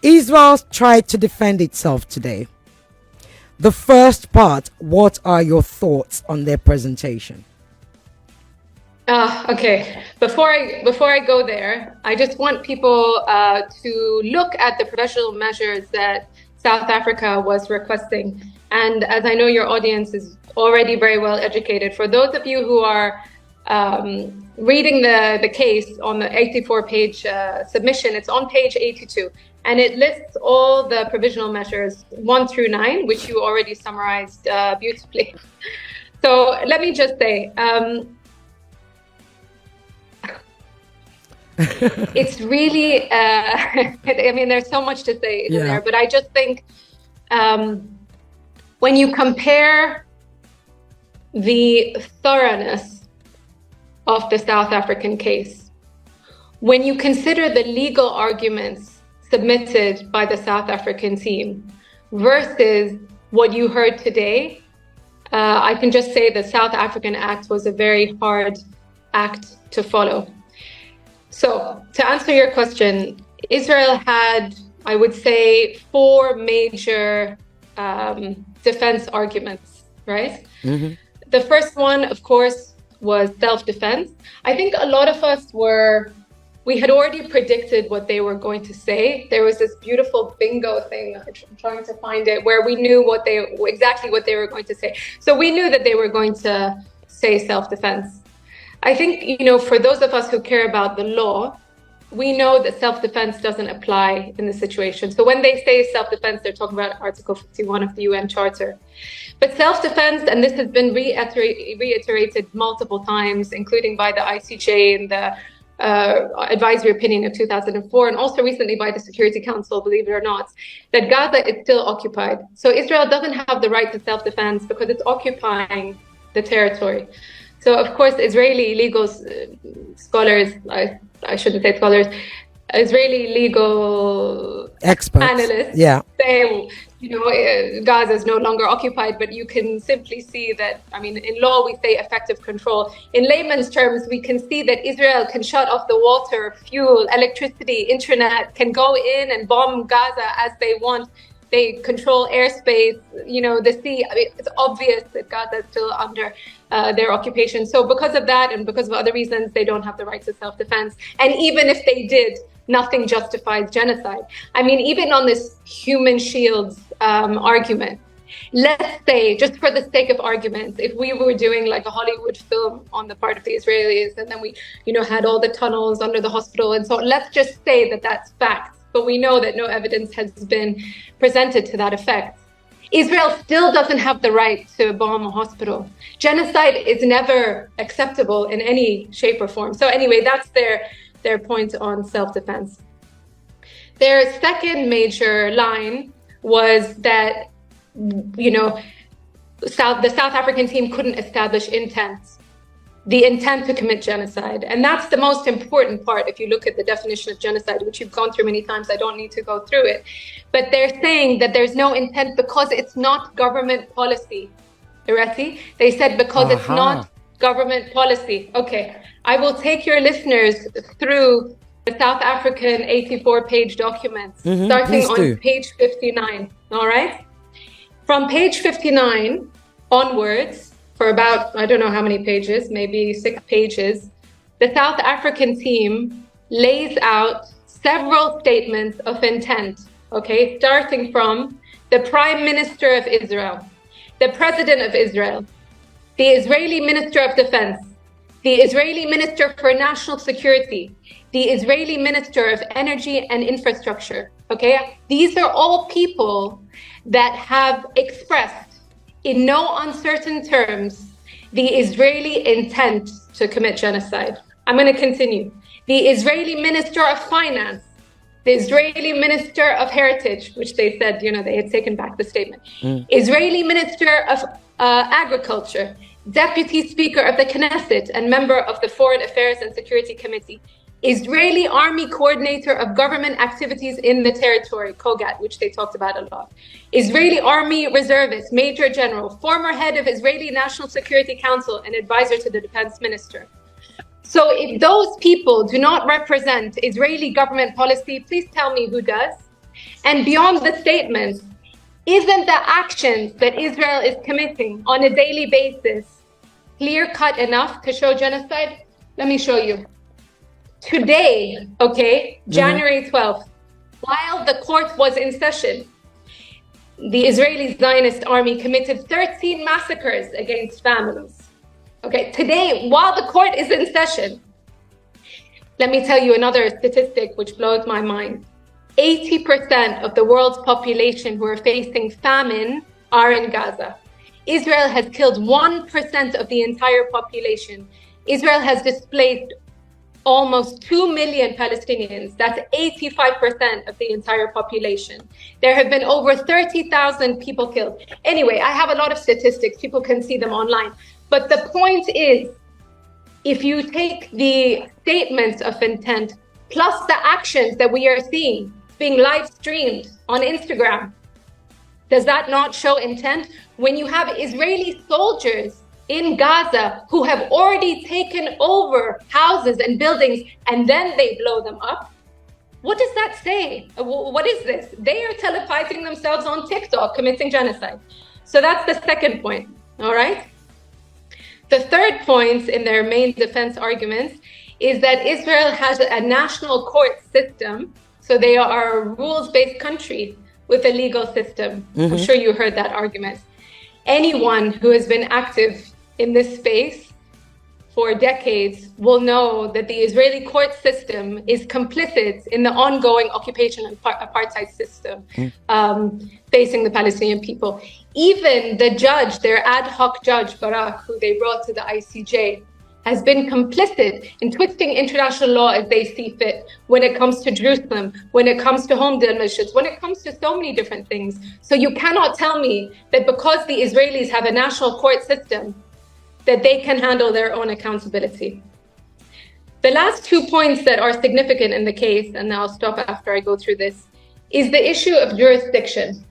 Israel tried to defend itself today. The first part, what are your thoughts on their presentation? Okay. Before I go there, I just want people to look at the professional measures that South Africa was requesting. And as I know your audience is already very well educated, for those of you who are reading the case on the 84-page submission, it's on page 82. And it lists all the provisional measures 1 through 9, which you already summarized beautifully. So let me just say, it's really, I mean, there's so much to say in there, but I just think when you compare the thoroughness of the South African case, when you consider the legal arguments submitted by the South African team versus what you heard today, I can just say the South African Act was a very hard act to follow. So to answer your question, Israel had, I would say, 4 major defense arguments, right? Mm-hmm. The first one, of course, was self-defense. I think a lot of us we had already predicted what they were going to say. There was this beautiful bingo thing, I'm trying to find it, where we knew exactly what they were going to say. So we knew that they were going to say self-defense. I think, for those of us who care about the law, we know that self-defense doesn't apply in this situation. So when they say self-defense, they're talking about Article 51 of the UN Charter. But self-defense, and this has been reiterated multiple times, including by the ICJ in the advisory opinion of 2004, and also recently by the Security Council, believe it or not, that Gaza is still occupied. So Israel doesn't have the right to self-defense because it's occupying the territory. So, of course, Israeli legal scholars, I shouldn't say scholars, Israeli legal experts, analysts say, Gaza is no longer occupied, but you can simply see that, in law, we say effective control. In layman's terms, we can see that Israel can shut off the water, fuel, electricity, internet, can go in and bomb Gaza as they want. They control airspace, the sea. It's obvious that Gaza is still under their occupation. So because of that and because of other reasons, they don't have the right to self-defense. And even if they did, nothing justifies genocide. Even on this human shields argument, let's say, just for the sake of argument, if we were doing like a Hollywood film on the part of the Israelis, and then we, had all the tunnels under the hospital and so on, let's just say that that's fact. But we know that no evidence has been presented to that effect. Israel still doesn't have the right to bomb a hospital. Genocide is never acceptable in any shape or form. So anyway, that's their point on self-defense. Their second major line was that, the South African team couldn't establish the intent to commit genocide. And that's the most important part if you look at the definition of genocide, which you've gone through many times. I don't need to go through it. But they're saying that there's no intent because it's not government policy. Ireti? They said because it's not government policy. Okay, I will take your listeners through the South African 84-page documents, starting on page 59, all right? From page 59 onwards, for about, I don't know how many pages, maybe 6 pages, the South African team lays out several statements of intent, okay, starting from the Prime Minister of Israel, the President of Israel, the Israeli Minister of Defense, the Israeli Minister for National Security, the Israeli Minister of Energy and Infrastructure, okay? These are all people that have expressed in no uncertain terms the Israeli intent to commit genocide. I'm going to continue. The Israeli Minister of Finance, the Israeli Minister of Heritage, which they said, they had taken back the statement. Israeli Minister of Agriculture, Deputy Speaker of the Knesset and member of the Foreign Affairs and Security Committee, Israeli Army Coordinator of Government Activities in the Territory, COGAT, which they talked about a lot. Israeli Army Reservist, Major General, former head of Israeli National Security Council and advisor to the Defense Minister. So if those people do not represent Israeli government policy, please tell me who does. And beyond the statements, isn't the actions that Israel is committing on a daily basis clear-cut enough to show genocide? Let me show you. Today, okay, January 12th, while the court was in session, the Israeli Zionist army committed 13 massacres against families. Okay, today, while the court is in session, let me tell you another statistic which blows my mind. 80% of the world's population who are facing famine are in Gaza. Israel has killed 1% of the entire population. Israel has displaced almost 2 million Palestinians. That's 85% of the entire population. There have been over 30,000 people killed. Anyway, I have a lot of statistics. People can see them online. But the point is, if you take the statements of intent plus the actions that we are seeing being live streamed on Instagram, does that not show intent? When you have Israeli soldiers in Gaza who have already taken over houses and buildings and then they blow them up, what does that say? What is this? They are televising themselves on TikTok committing genocide. So that's the second point, all right? The third point in their main defense arguments is that Israel has a national court system. So they are a rules-based country with a legal system. I'm sure you heard that argument. Anyone who has been active in this space for decades will know that the Israeli court system is complicit in the ongoing occupation and apartheid system facing the Palestinian people. Even the judge, their ad hoc judge, Barak, who they brought to the ICJ, has been complicit in twisting international law as they see fit when it comes to Jerusalem, when it comes to home demolitions, when it comes to so many different things. So you cannot tell me that because the Israelis have a national court system, that they can handle their own accountability. The last 2 points that are significant in the case, and I'll stop after I go through this, is the issue of jurisdiction.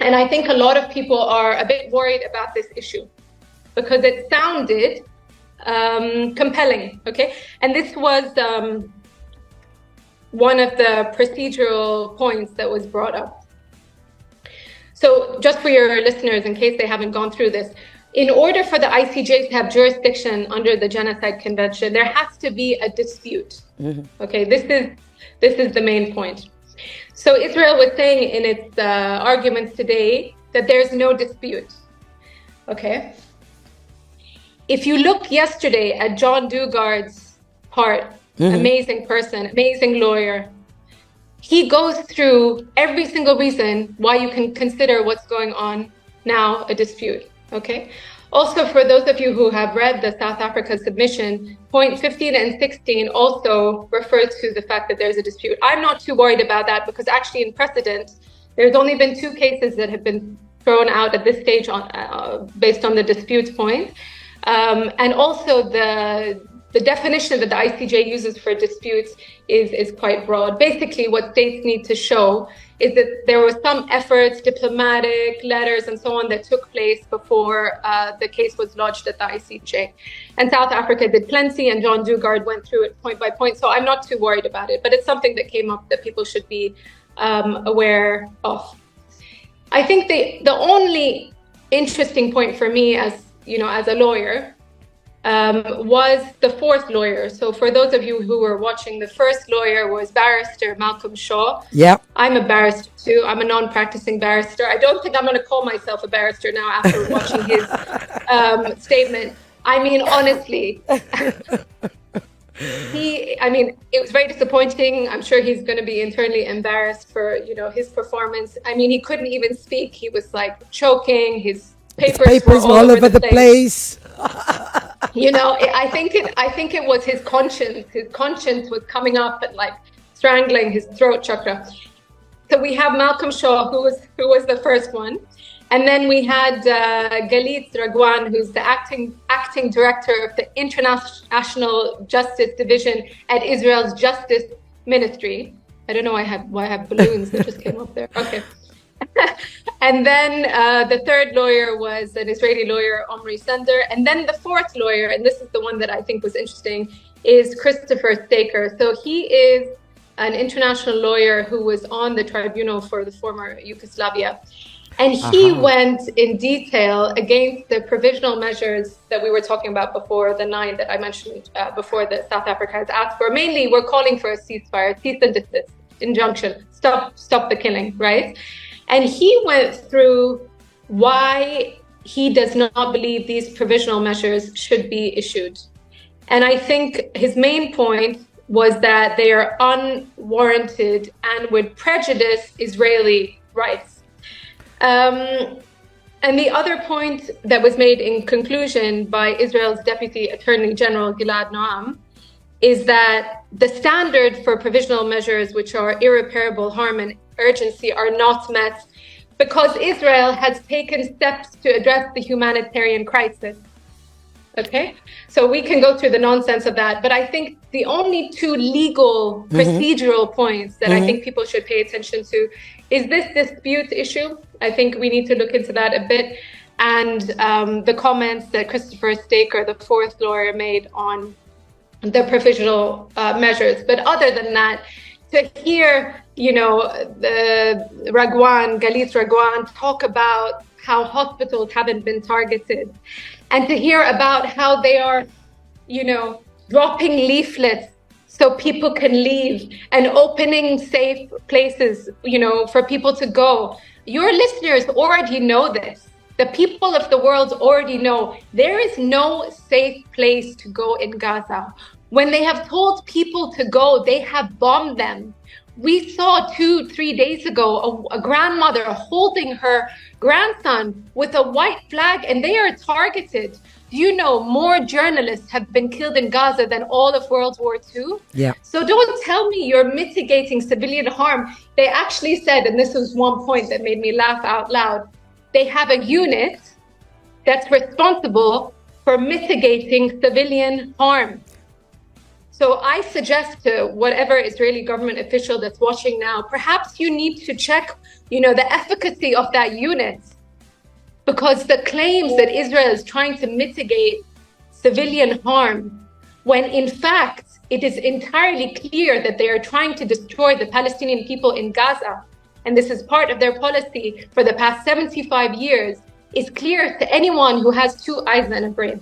And I think a lot of people are a bit worried about this issue because it sounded compelling, okay? And this was one of the procedural points that was brought up. So just for your listeners, in case they haven't gone through this, in order for the ICJ to have jurisdiction under the Genocide Convention, there has to be a dispute. Okay, this is the main point. So Israel was saying in its arguments today that there's no dispute, okay? If you look yesterday at John Dugard's part, amazing person, amazing lawyer, he goes through every single reason why you can consider what's going on now a dispute, okay? Also, for those of you who have read the South Africa submission, point 15 and 16 also refer to the fact that there's a dispute. I'm not too worried about that because actually in precedent, there's only been 2 cases that have been thrown out at this stage on, based on the dispute point. And also the definition that the ICJ uses for disputes is quite broad. Basically, what states need to show is that there were some efforts, diplomatic letters and so on that took place before the case was lodged at the ICJ. And South Africa did plenty, and John Dugard went through it point by point. So I'm not too worried about it, but it's something that came up that people should be aware of. I think the only interesting point for me as a lawyer, was the 4th lawyer. So for those of you who were watching, the first lawyer was Barrister Malcolm Shaw. Yeah, I'm a barrister too. I'm a non-practicing barrister. I don't think I'm going to call myself a barrister now after watching his statement. I mean, honestly, it was very disappointing. I'm sure he's going to be internally embarrassed for, his performance. I mean, he couldn't even speak. He was like choking. His papers were all over the place. I think it was his conscience. His conscience was coming up and like strangling his throat chakra. So we have Malcolm Shaw, who was the first one, and then we had Galit Ragwan, who's the acting director of the International Justice Division at Israel's Justice Ministry. I don't know why I have balloons that just came up there. Okay. And then the third lawyer was an Israeli lawyer, Omri Sender. And then the 4th lawyer, and this is the one that I think was interesting, is Christopher Staker. So he is an international lawyer who was on the tribunal for the former Yugoslavia. And he went in detail against the provisional measures that we were talking about before, the 9 that I mentioned before that South Africa has asked for. Mainly, we're calling for a ceasefire, cease and desist, injunction, stop the killing, right? And he went through why he does not believe these provisional measures should be issued. And I think his main point was that they are unwarranted and would prejudice Israeli rights. And the other point that was made in conclusion by Israel's Deputy Attorney General Gilad Noam is that the standard for provisional measures, which are irreparable harm and urgency, are not met because Israel has taken steps to address the humanitarian crisis. Okay, so we can go through the nonsense of that, but I think the only 2 legal procedural points that I think people should pay attention to is this dispute issue. I think we need to look into that a bit, and the comments that Christopher Staker, the 4th lawyer, made on the provisional measures. But other than that, to hear, the Galit Ragwan talk about how hospitals haven't been targeted, and to hear about how they are, dropping leaflets so people can leave and opening safe places, for people to go. Your listeners already know this. The people of the world already know there is no safe place to go in Gaza. When they have told people to go, they have bombed them. We saw 2-3 days ago a grandmother holding her grandson with a white flag, and they are targeted. Do you know more journalists have been killed in Gaza than all of World War II? Yeah. So don't tell me you're mitigating civilian harm. They actually said, and this was one point that made me laugh out loud, they have a unit that's responsible for mitigating civilian harm. So I suggest to whatever Israeli government official that's watching now, perhaps you need to check, the efficacy of that unit, because the claims that Israel is trying to mitigate civilian harm, when in fact it is entirely clear that they are trying to destroy the Palestinian people in Gaza, and this is part of their policy for the past 75 years, is clear to anyone who has 2 eyes and a brain.